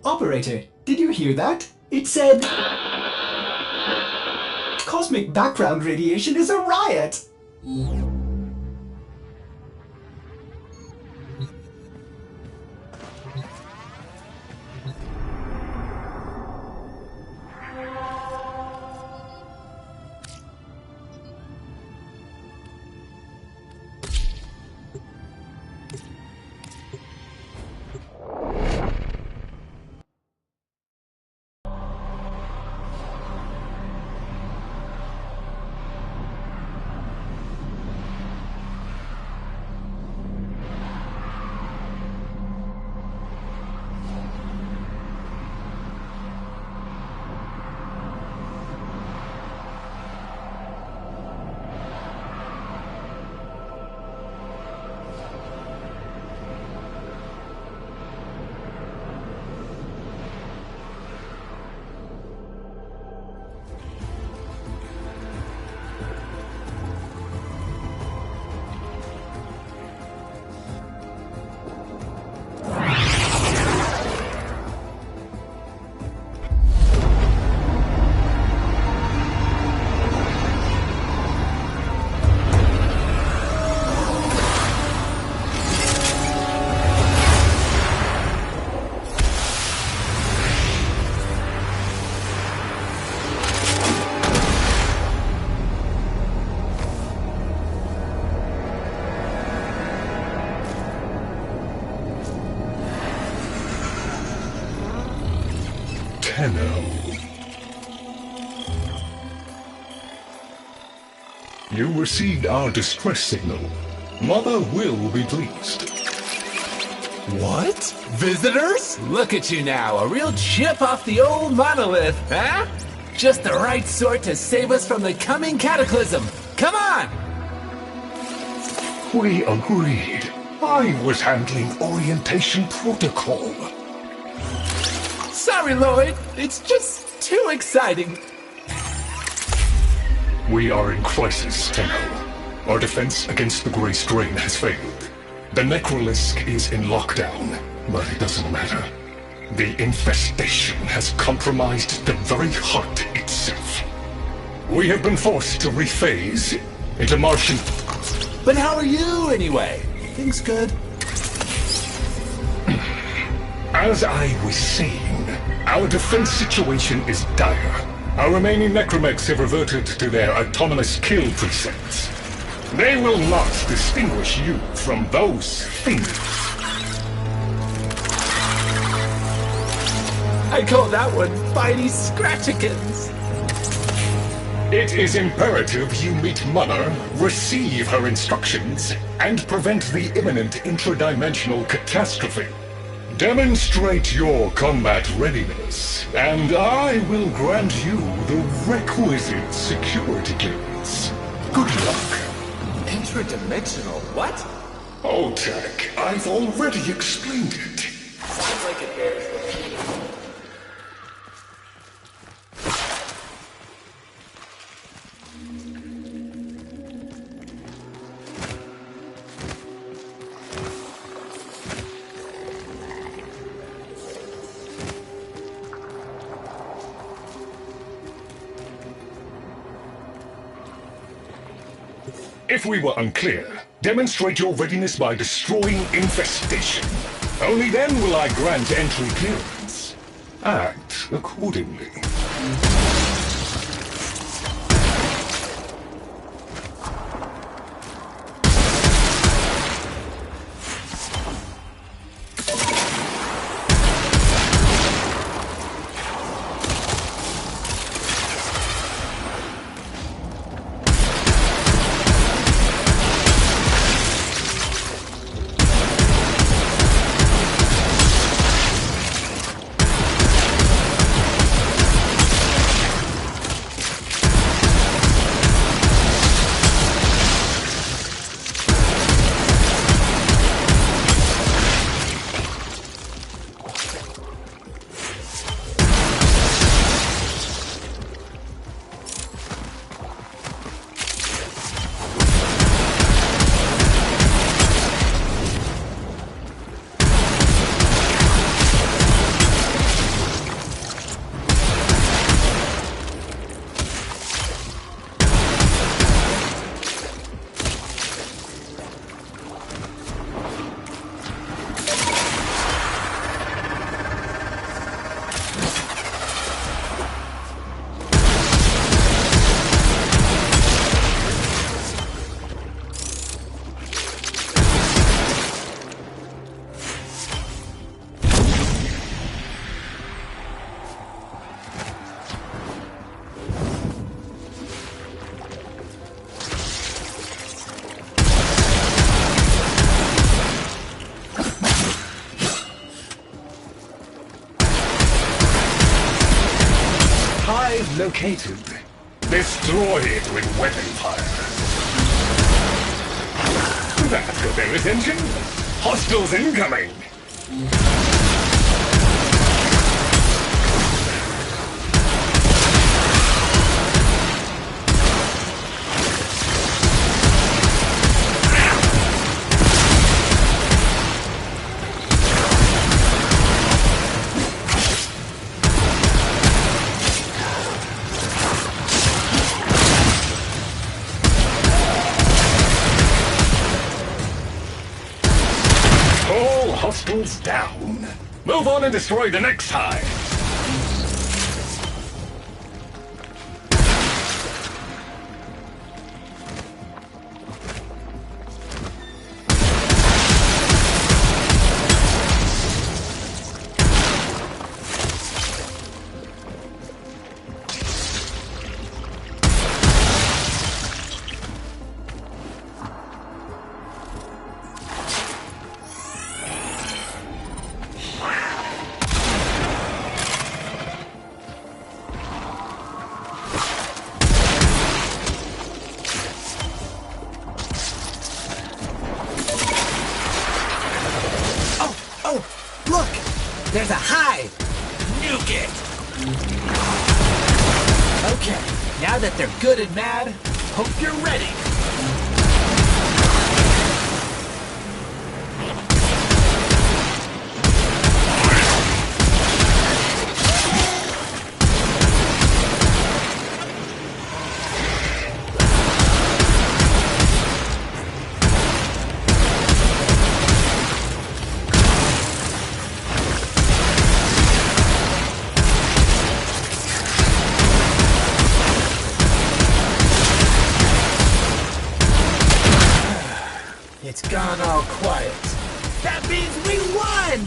Operator, did you hear that? It said... Cosmic background radiation is a riot! You received our distress signal. Mother will be pleased. What? Visitors? Look at you now, a real chip off the old monolith, huh? Just the right sort to save us from the coming cataclysm. Come on! We agreed. I was handling orientation protocol. Sorry, Lloyd. It's just too exciting. We are in crisis, Tenno. Our defense against the Grey Strain has failed. The Necrolisk is in lockdown, but it doesn't matter. The infestation has compromised the very heart itself. We have been forced to rephase into Martian... But how are you, anyway? Things good? As I was saying, our defense situation is dire. Our remaining necromechs have reverted to their autonomous kill precepts. They will not distinguish you from those things. I call that one Bitey Scratchikins. It is imperative you meet Mother, receive her instructions, and prevent the imminent intradimensional catastrophe. Demonstrate your combat readiness, and I will grant you the requisite security clearance. Good luck. Intradimensional what? Oh, Tech, I've already explained it. Sounds like it bears repeating. If we were unclear, demonstrate your readiness by destroying infestation. Only then will I grant entry clearance. Act accordingly. located. Destroy it with weapon fire. That got their attention. Hostiles incoming. Hostiles down. Move on and destroy the next hive. There's a hive! Nuke it! Okay, now that they're good and mad, hope you're ready! It's gone all quiet. That means we won!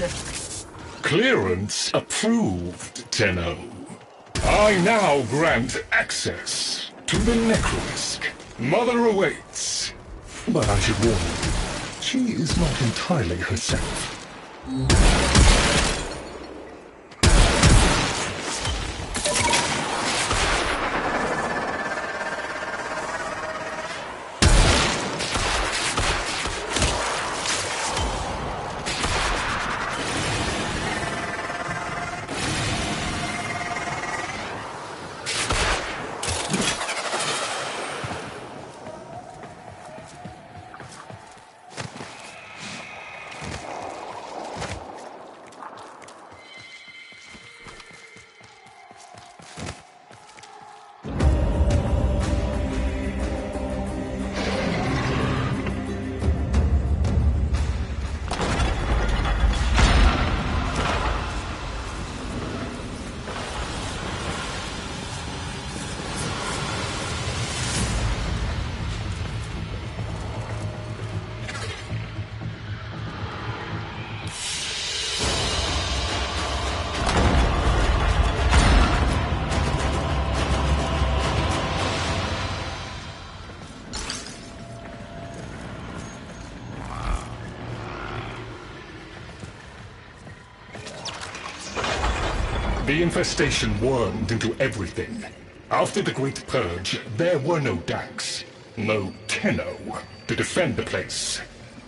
Clearance approved, Tenno. I now grant access to the Necroisk. Mother awaits. But I should warn you, she is not entirely herself. The infestation wormed into everything. After the Great Purge, there were no Dax, no Tenno to defend the place.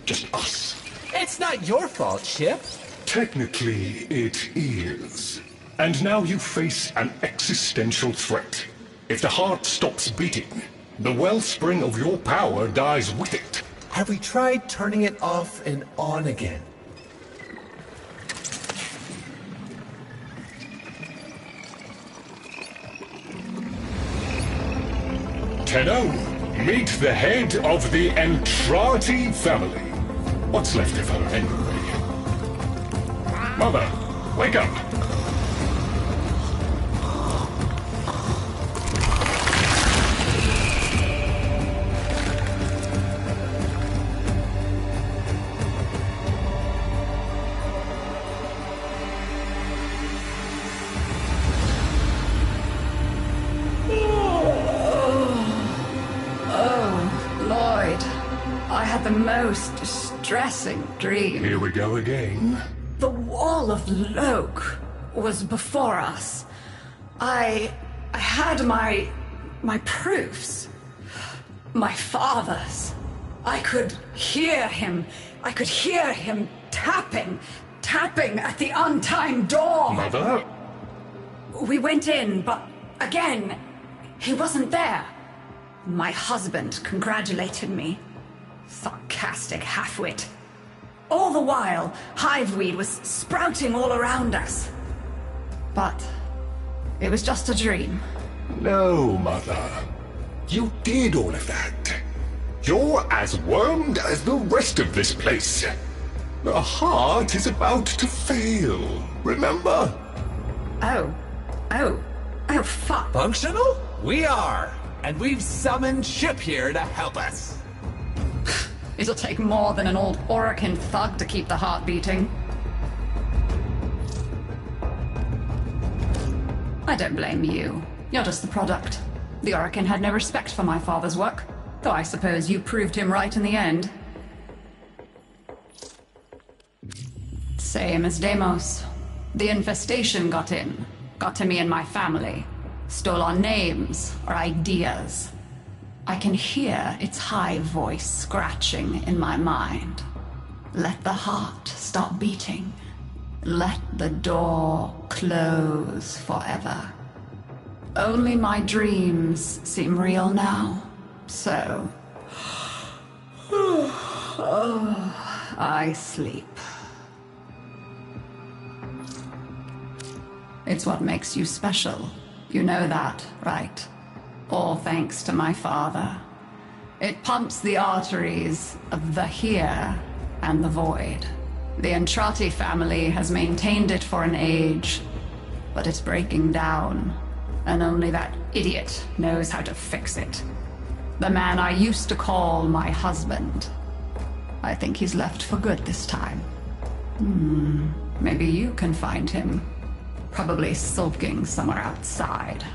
Just us. It's not your fault, Chip. Technically, it is. And now you face an existential threat. If the heart stops beating, the wellspring of your power dies with it. Have we tried turning it off and on again? Tenno, meet the head of the Entrati family. What's left of her, anyway? Mother, wake up! I had the most distressing dream. Here we go again. The wall of Loke was before us. I I had my proofs. My father's. I could hear him. I could hear him tapping at the untimed door. Mother? We went in, but again, he wasn't there. My husband congratulated me. Sarcastic halfwit. All the while, hiveweed was sprouting all around us. But it was just a dream. No, Mother. You did all of that. You're as wormed as the rest of this place. The heart is about to fail, remember? Oh, fuck. Functional? We are. And we've summoned Ship here to help us. It'll take more than an old Orokin thug to keep the heart beating. I don't blame you. You're just the product. The Orokin had no respect for my father's work, though I suppose you proved him right in the end. Same as Deimos. The infestation got in. Got to me and my family. Stole our names, our ideas. I can hear its high voice scratching in my mind. Let the heart stop beating. Let the door close forever. Only my dreams seem real now. So... I sleep. It's what makes you special. You know that, right? All thanks to my father. It pumps the arteries of the here and the void. The Entrati family has maintained it for an age, but it's breaking down, and only that idiot knows how to fix it. The man I used to call my husband. I think he's left for good this time. Maybe you can find him. Probably sulking somewhere outside.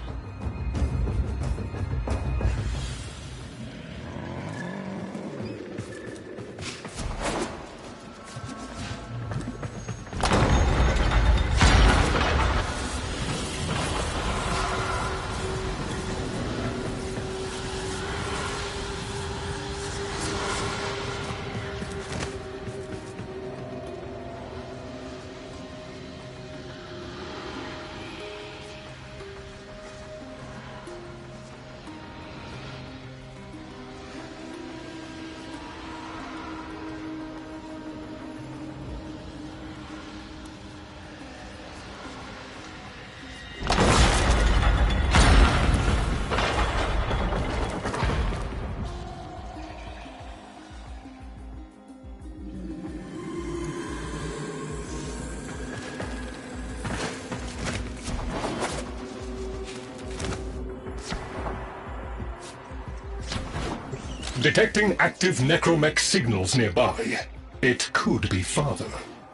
Detecting active necromech signals nearby. It could be Father.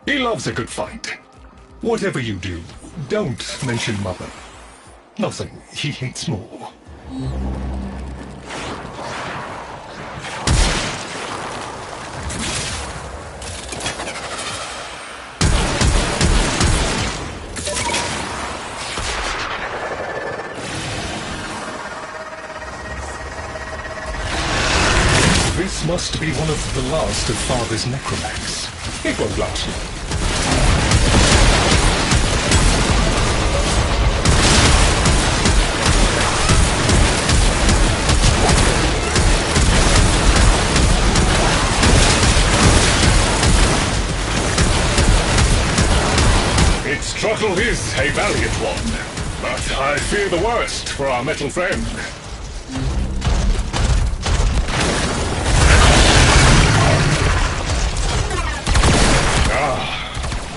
He loves a good fight. Whatever you do, don't mention Mother. Nothing he hates more. This must be one of the last of Father's necromechs. It won't last long. Its struggle is a valiant one, but I fear the worst for our metal friend.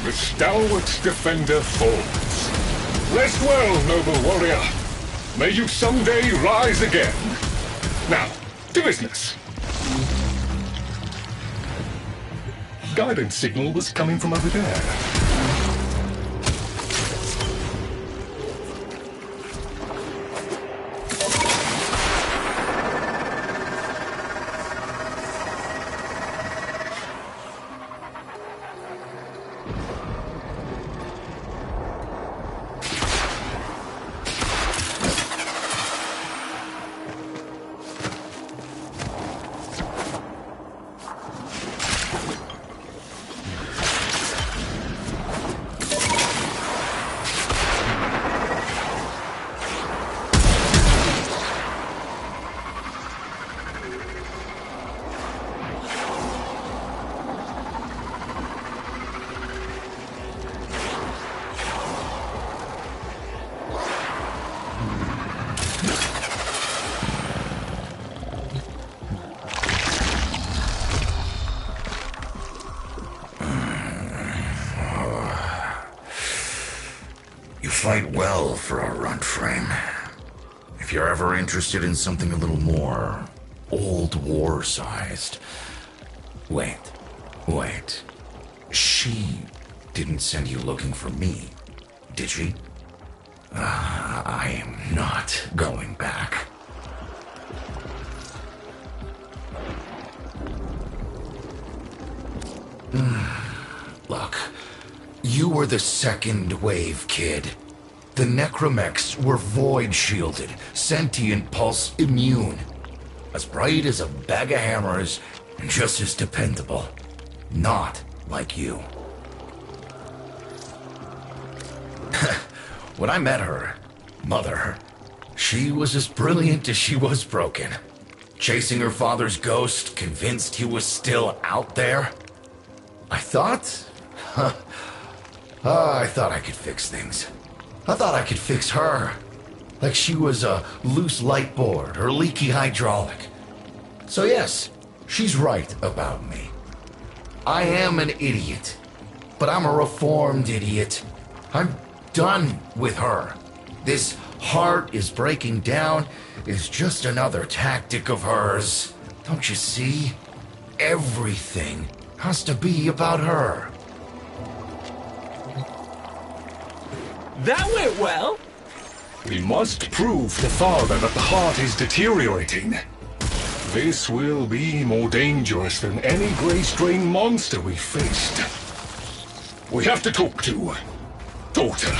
The stalwart defender falls. Rest well, noble warrior. May you someday rise again. Now, to business. Guidance signal was coming from over there. fight well for a Warframe. If you're ever interested in something a little more old war-sized... Wait. She didn't send you looking for me, did she? I am not going back. Look, you were the second wave, kid. The necromechs were void-shielded, sentient pulse immune. As bright as a bag of hammers, and just as dependable. Not like you. When I met her, Mother, she was as brilliant as she was broken. Chasing her father's ghost, convinced he was still out there. I thought I could fix things. I thought I could fix her. Like she was a loose light board or leaky hydraulic. So yes, she's right about me. I am an idiot, but I'm a reformed idiot. I'm done with her. This heart is breaking down is just another tactic of hers. Don't you see? Everything has to be about her. That went well. We must prove to Father that the heart is deteriorating. This will be more dangerous than any Grey Strain monster we faced. We have to talk to Daughter.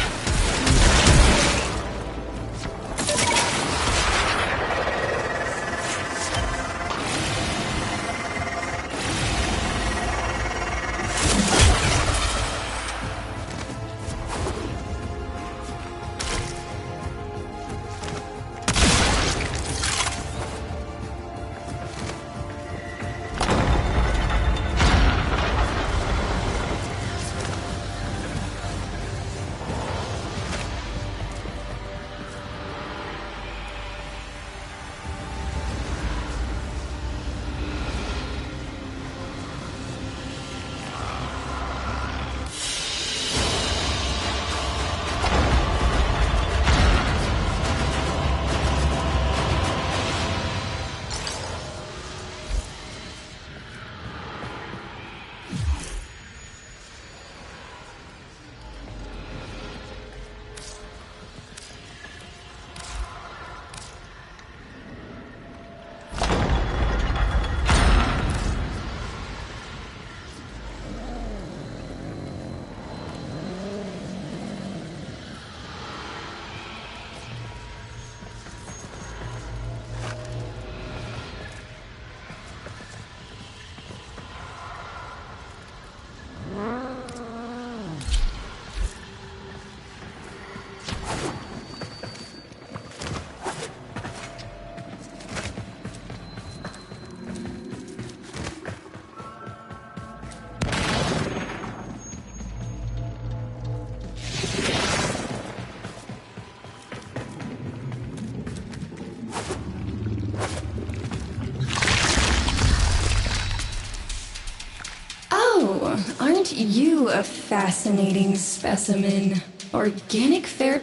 Aren't you a fascinating specimen? Organic fair...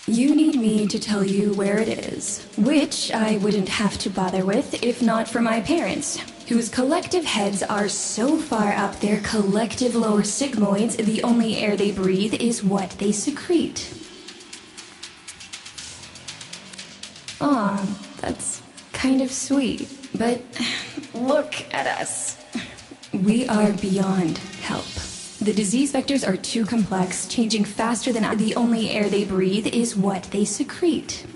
You need me to tell you where it is, which I wouldn't have to bother with if not for my parents, whose collective heads are so far up their collective lower sigmoids, the only air they breathe is what they secrete. Aw, that's kind of sweet, but look at us. We are beyond help. The disease vectors are too complex, changing faster than the only air they breathe is what they secrete.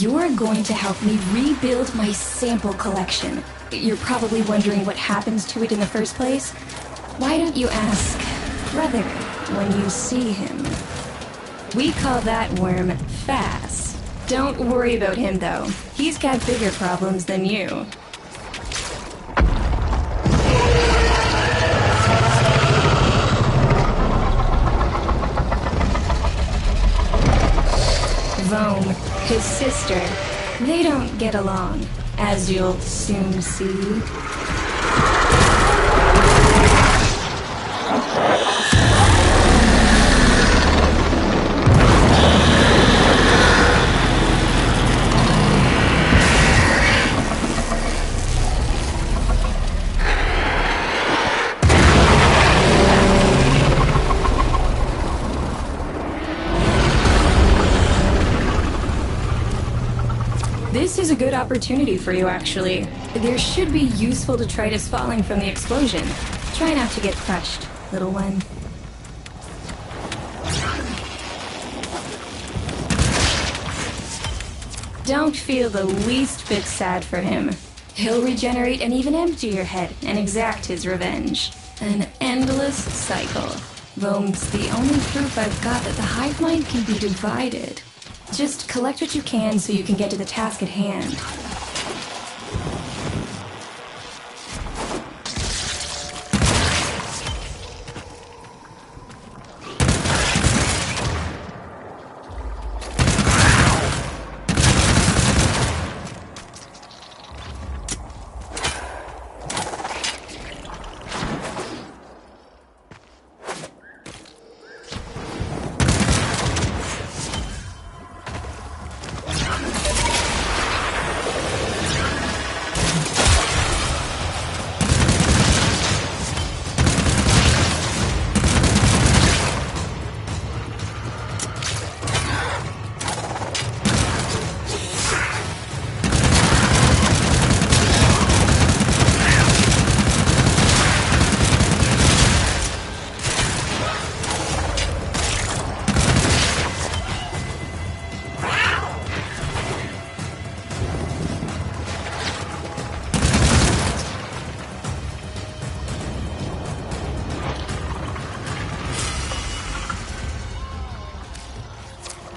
You're going to help me rebuild my sample collection. You're probably wondering what happens to it in the first place. Why don't you ask Brother when you see him? We call that worm Fast. Don't worry about him, though. He's got bigger problems than you. Vome, his sister, they don't get along, as you'll soon see. This is a good opportunity for you, actually. There should be useful detritus falling from the explosion. Try not to get crushed, little one. Don't feel the least bit sad for him. He'll regenerate and even empty your head and exact his revenge. An endless cycle. Vome's the only proof I've got that the hive mind can be divided. Just collect what you can so you can get to the task at hand.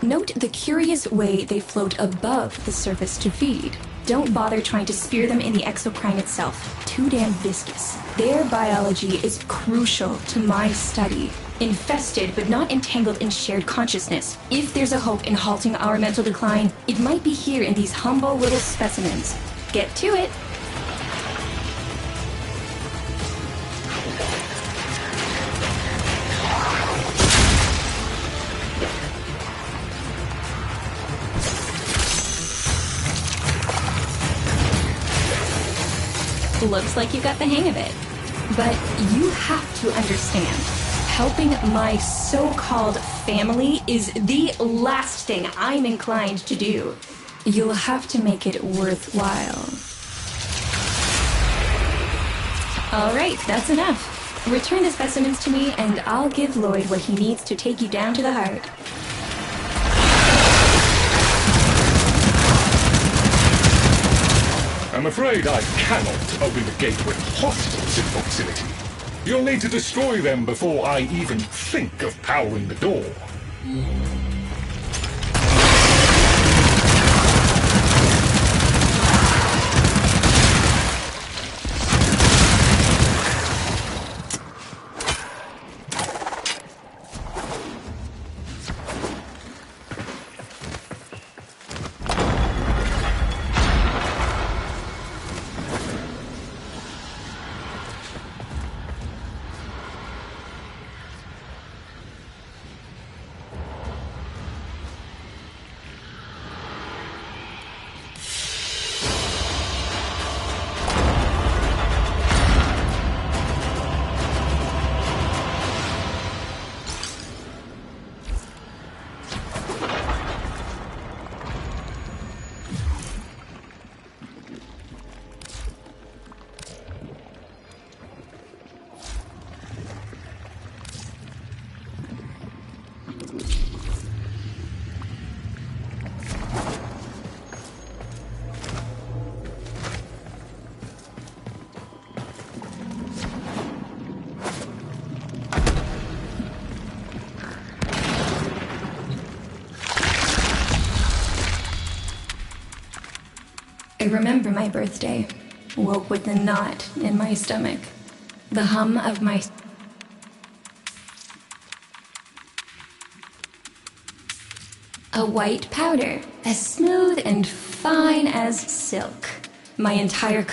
Note the curious way they float above the surface to feed. Don't bother trying to spear them in the exocrine itself. Too damn viscous. Their biology is crucial to my study. Infested but not entangled in shared consciousness. If there's a hope in halting our mental decline, it might be here in these humble little specimens. Get to it! Looks like you got the hang of it. But you have to understand, helping my so-called family is the last thing I'm inclined to do. You'll have to make it worthwhile. All right, that's enough. Return the specimens to me, and I'll give Lloyd what he needs to take you down to the heart. I'm afraid I cannot open the gate with hostiles in proximity. You'll need to destroy them before I even think of powering the door. remember my birthday. Woke with a knot in my stomach. The hum of my... A white powder, as smooth and fine as silk. My entire...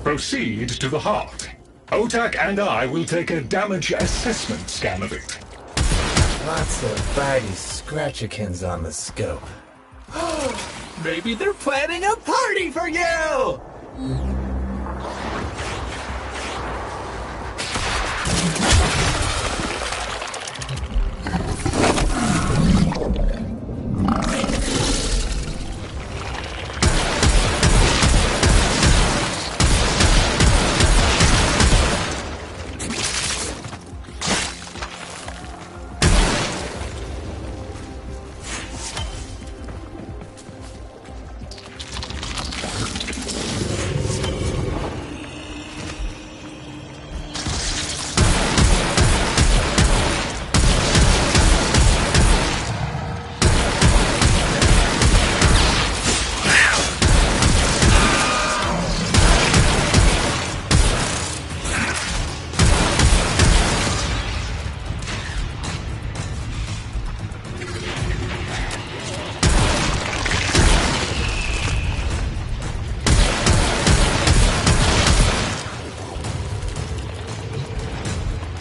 Proceed to the heart. Otak and I will take a damage assessment scan of it. Lots of bitey scratchikins on the scope. Maybe they're planning a party for you!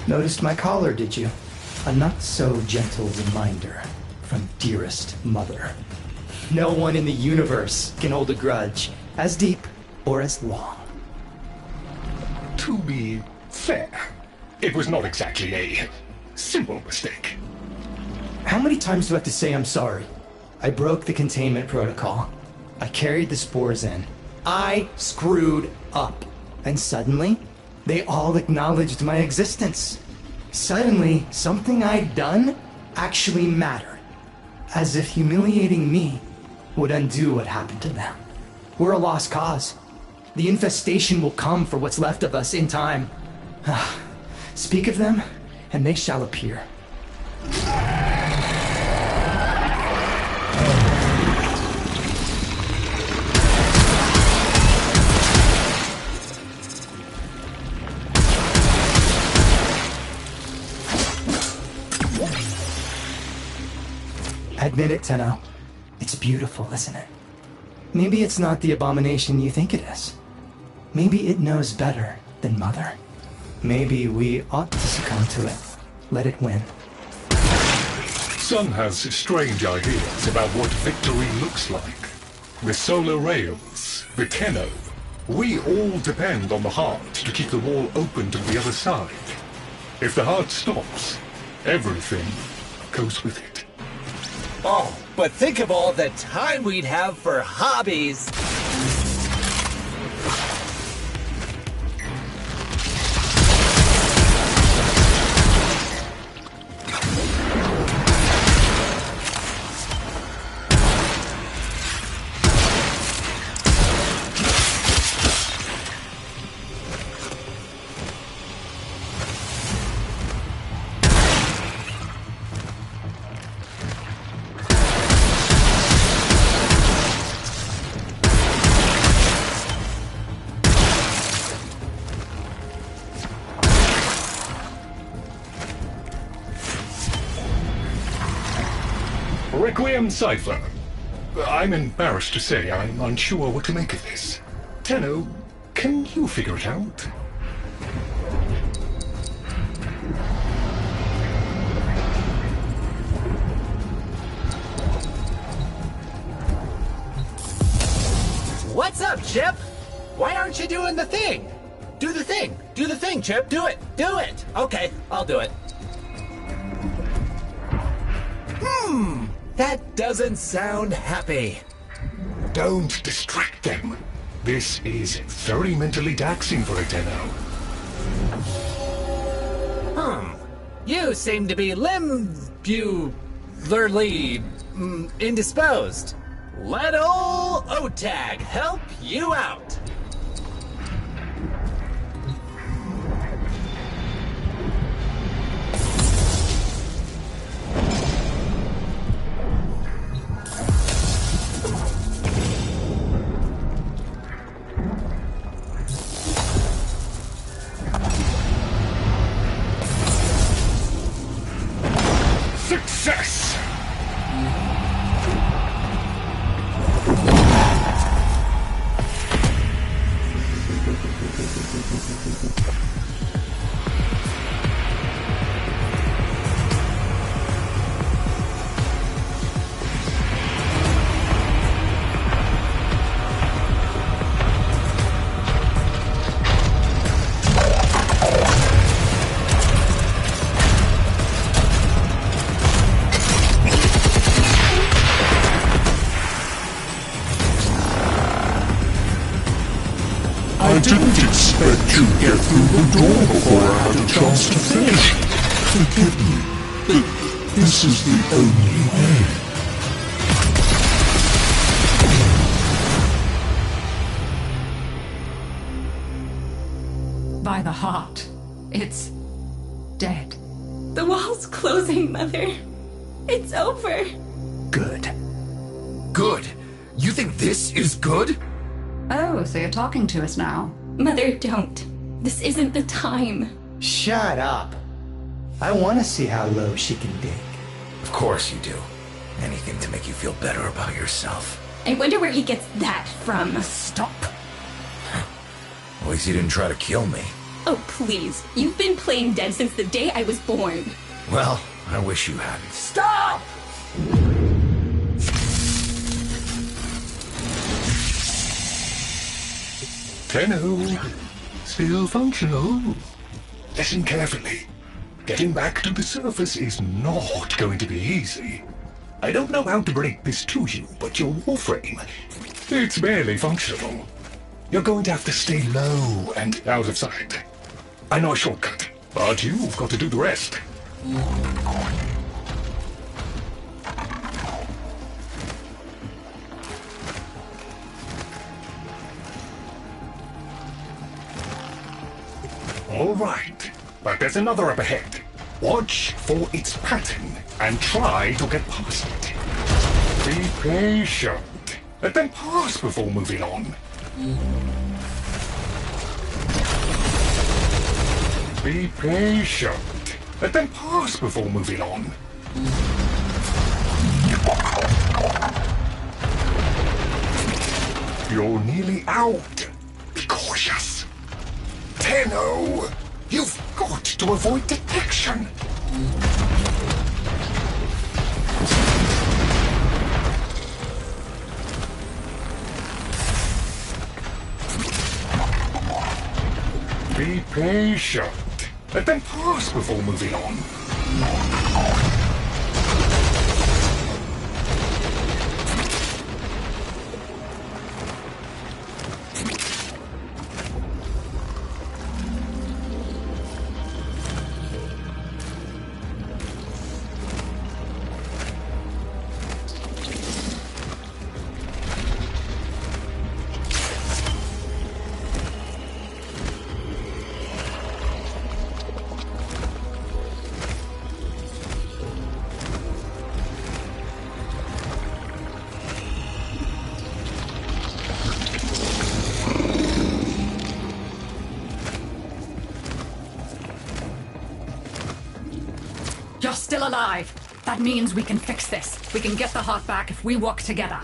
Noticed my collar, did you? A not-so-gentle reminder from dearest mother. No one in the universe can hold a grudge as deep or as long. To be fair, it was not exactly a simple mistake. How many times do I have to say I'm sorry? I broke the containment protocol. I carried the spores in. I screwed up. And suddenly, they all acknowledged my existence. Suddenly, something I'd done actually mattered. As if humiliating me would undo what happened to them. We're a lost cause. The infestation will come for what's left of us in time. Speak of them, and they shall appear. Admit it, Tenno. It's beautiful, isn't it? Maybe it's not the abomination you think it is. Maybe it knows better than Mother. Maybe we ought to succumb to it. Let it win. Sun has strange ideas about what victory looks like. The solar rails, the Tenno. We all depend on the heart to keep the wall open to the other side. If the heart stops, everything goes with it. Oh, but think of all the time we'd have for hobbies! I am Cypher. I'm embarrassed to say I'm unsure what to make of this. Tenno, can you figure it out? What's up, Chip? Why aren't you doing the thing? Do the thing. Do the thing, Chip. Do it. Do it. Okay, I'll do it. That doesn't sound happy. Don't distract them. This is very mentally taxing for a Tenno. You seem to be indisposed. Let ol' O-Tag help you out. Success! I didn't expect to get through the door before I had a chance to finish. Forgive me, but this is the only way. By the heart, it's dead. The wall's closing, Mother. It's over. Good. Good? You think this is good? Oh, so you're talking to us now. Mother, don't. This isn't the time. Shut up. I want to see how low she can dig. Of course you do. Anything to make you feel better about yourself. I wonder where he gets that from. Stop. At least you didn't try to kill me. Oh, please. You've been playing dead since the day I was born. Well, I wish you hadn't. Stop! Tenno, still functional. Listen carefully. Getting back to the surface is not going to be easy. I don't know how to break this to you, but your Warframe, it's barely functional. You're going to have to stay low and out of sight. I know a shortcut, but you've got to do the rest. All right, but there's another up ahead. Watch for its pattern and try to get past it. Be patient. Let them pass before moving on. Be patient. Let them pass before moving on. You're nearly out. Be cautious. Tenno, you've got to avoid detection. Be patient. Let them pass before moving on. You're still alive. That means we can fix this. We can get the heart back if we work together.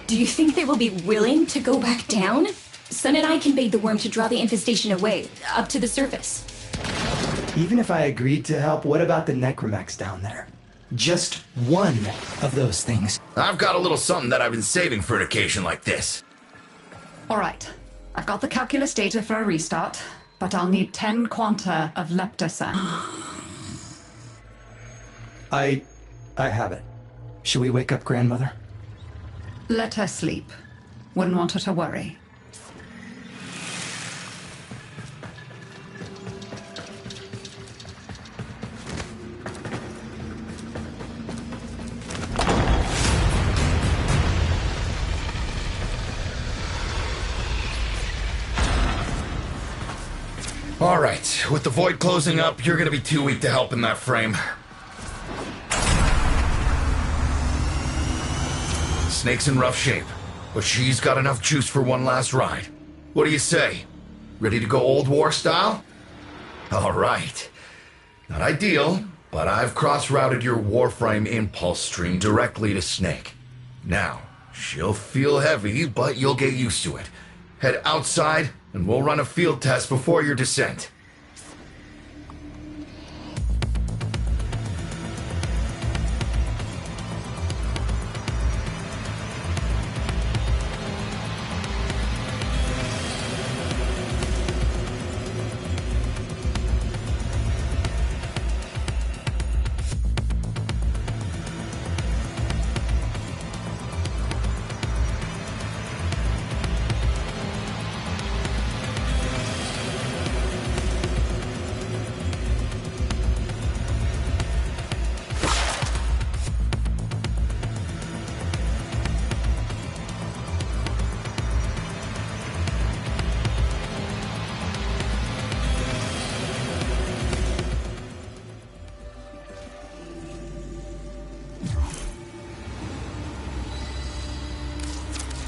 Do you think they will be willing to go back down? Sun and I can bait the worm to draw the infestation away, up to the surface. Even if I agreed to help, what about the necromechs down there? Just one of those things. I've got a little something that I've been saving for an occasion like this. All right. I've got the calculus data for a restart, but I'll need 10 quanta of leptosan. I have it. Should we wake up grandmother? Let her sleep. Wouldn't want her to worry. All right, with the void closing up, you're gonna be too weak to help in that frame. Snake's in rough shape, but she's got enough juice for one last ride. What do you say? Ready to go old war style? All right. Not ideal, but I've cross-routed your Warframe impulse stream directly to Snake. Now, she'll feel heavy, but you'll get used to it. Head outside, and we'll run a field test before your descent.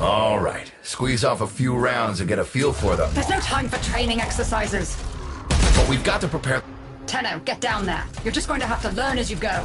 All right, squeeze off a few rounds and get a feel for them. There's no time for training exercises. But we've got to prepare... Tenno, get down there. You're just going to have to learn as you go.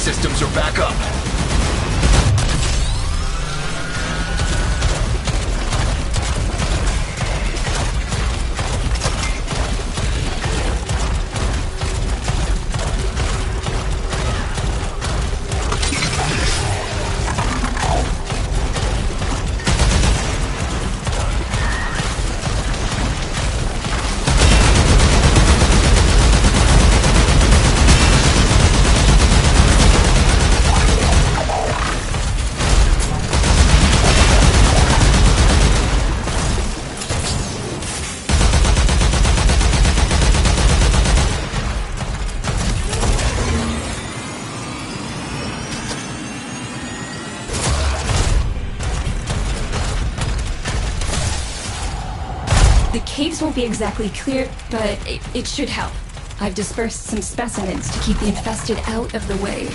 systems are back up. The caves won't be exactly clear, but it should help. I've dispersed some specimens to keep the infested out of the way.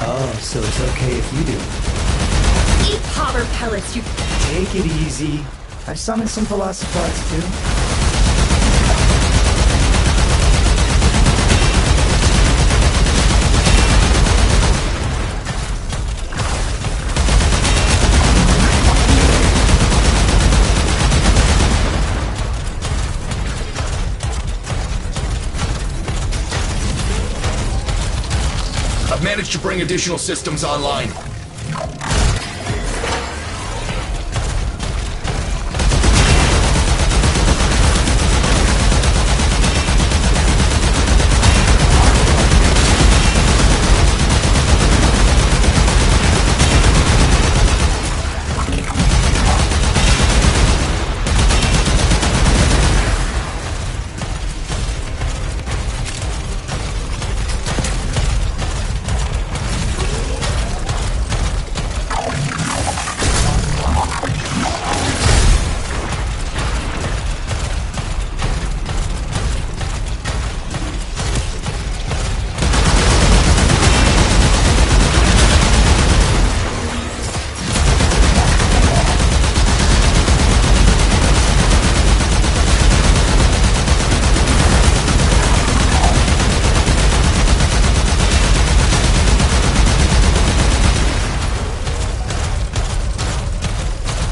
Oh, so it's okay if you do. Eat popper pellets, you... Take it easy. I summoned some velocipods too. I've managed to bring additional systems online.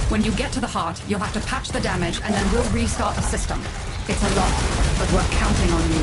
When you get to the heart, you'll have to patch the damage, and then we'll restart the system. It's a lot, but we're counting on you.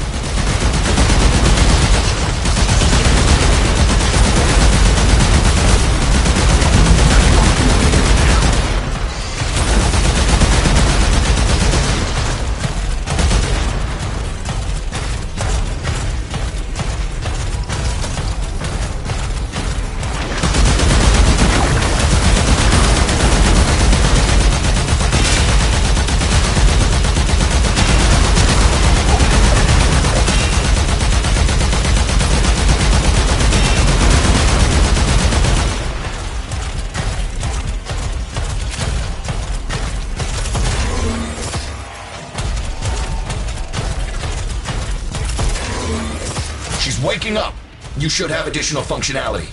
She's waking up. You should have additional functionality.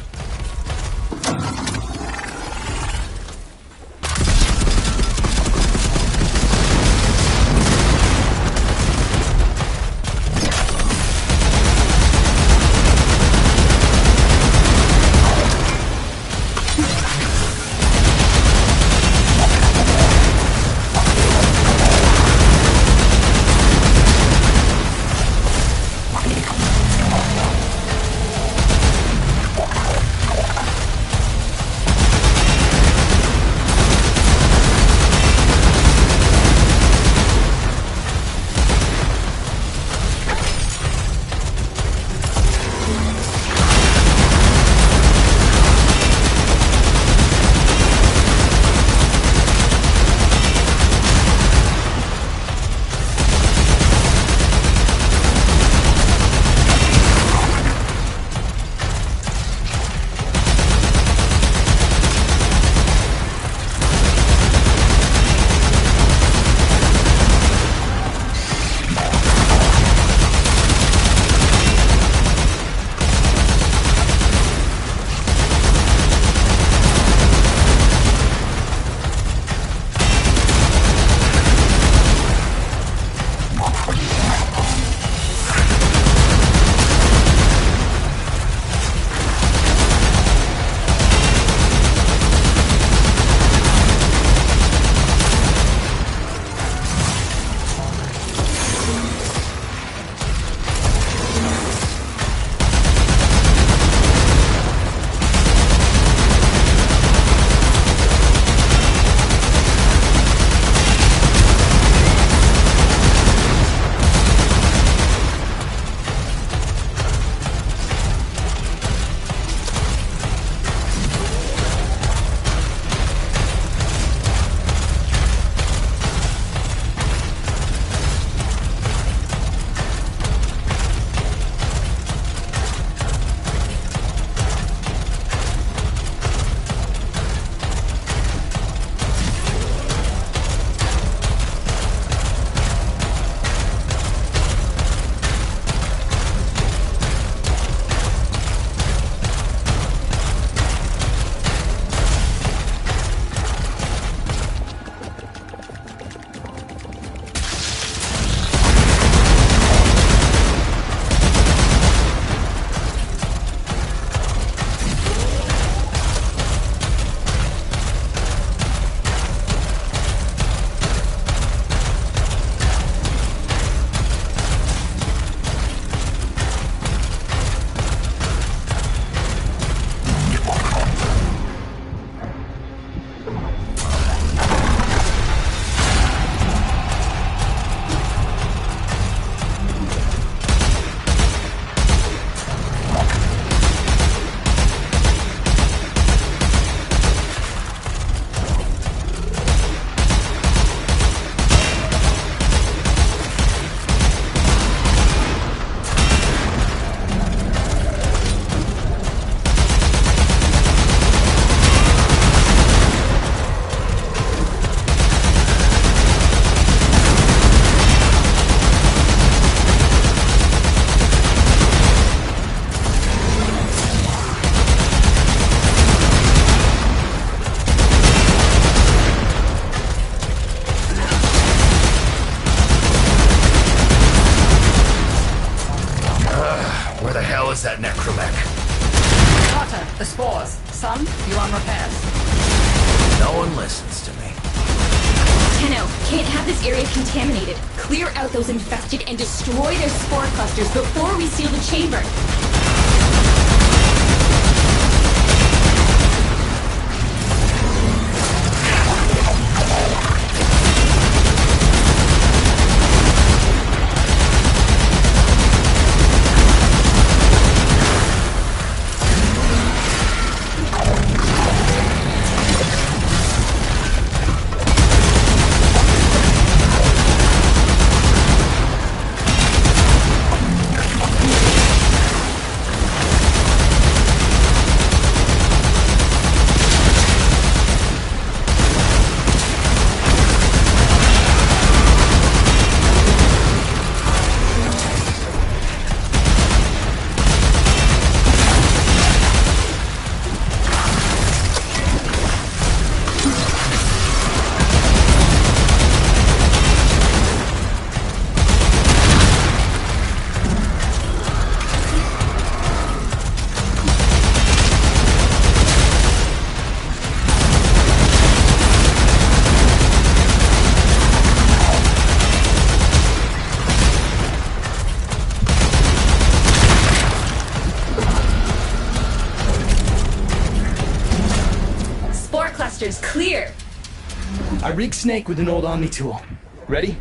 on repairs. No one listens to me. Tenno, can't have this area contaminated. Clear out those infested and destroy their spore clusters before we seal the chamber. Clear! I rigged Snake with an old Omni tool. Ready?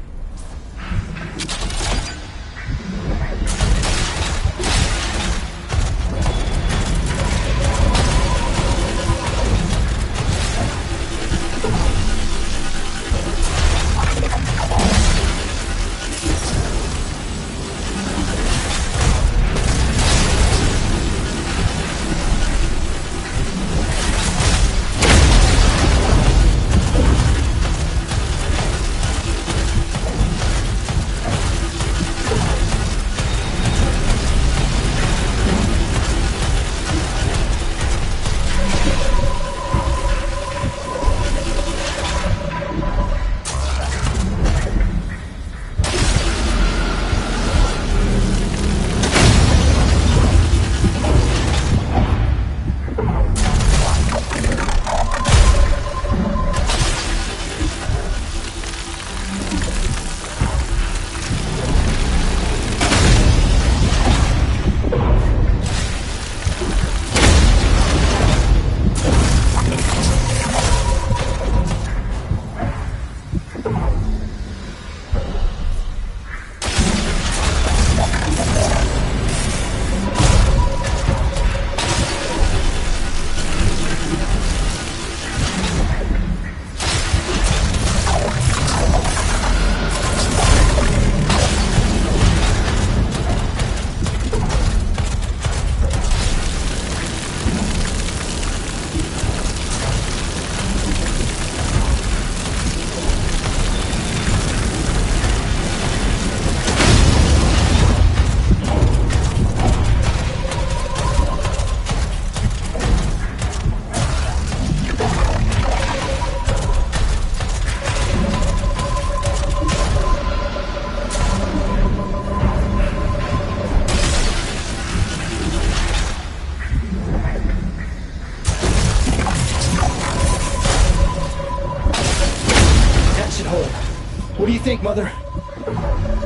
What do you think, Mother?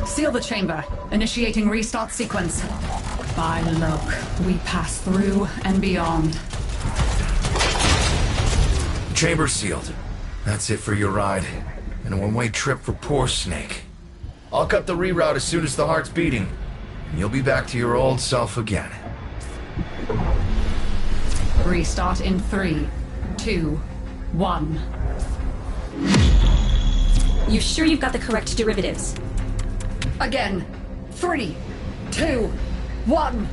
Seal the chamber, initiating restart sequence. By luck, we pass through and beyond. Chamber sealed. That's it for your ride. And a one-way trip for poor Snake. I'll cut the reroute as soon as the heart's beating. And you'll be back to your old self again. Restart in 3, 2, 1. You sure you've got the correct derivatives? Again. 3, 2, 1.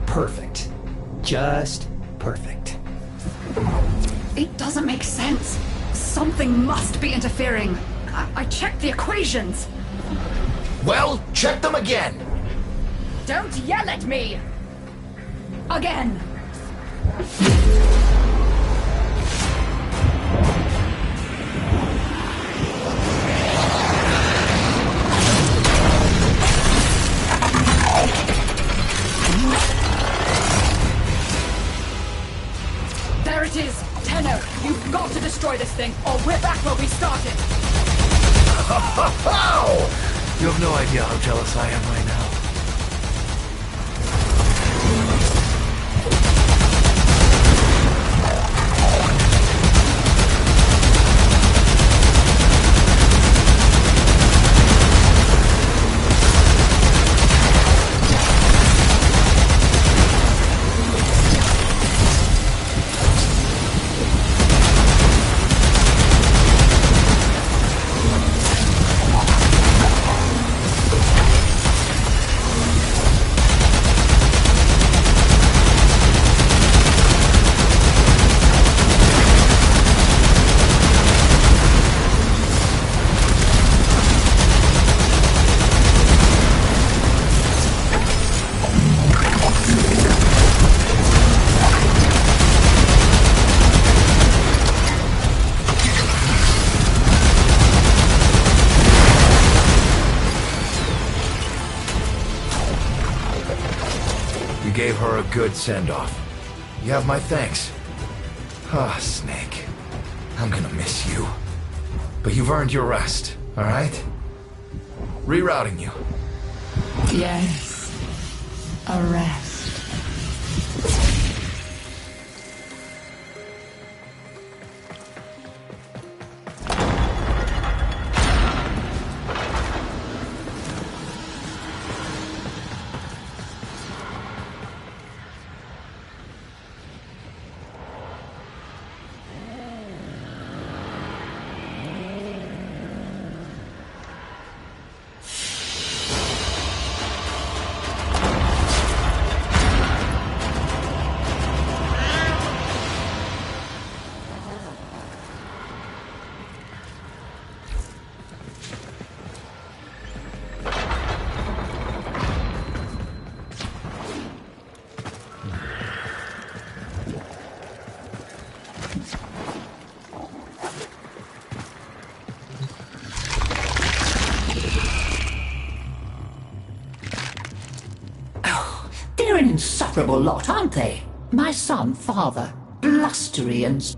Perfect. Just perfect. It doesn't make sense. Something must be interfering. I checked the equations. Well, check them again! Don't yell at me! Again! It is Tenno. You've got to destroy this thing, or we're back where we started. You have no idea how jealous I am right now. Gave her a good send-off. You have my thanks. Ah, Snake. I'm gonna miss you. But you've earned your rest, alright? Rerouting you. Yes. A rest. They're an insufferable lot, aren't they? My son, father, blustery and...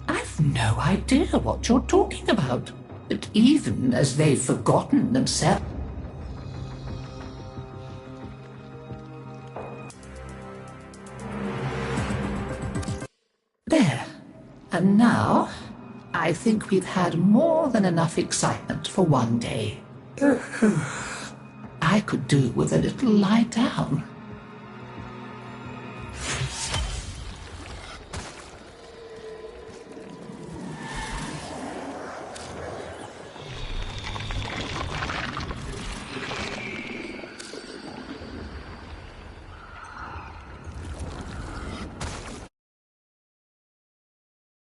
I've no idea what you're talking about. But even as they've forgotten themselves... There. And now, I think we've had more than enough excitement for one day. I could do with a little lie down.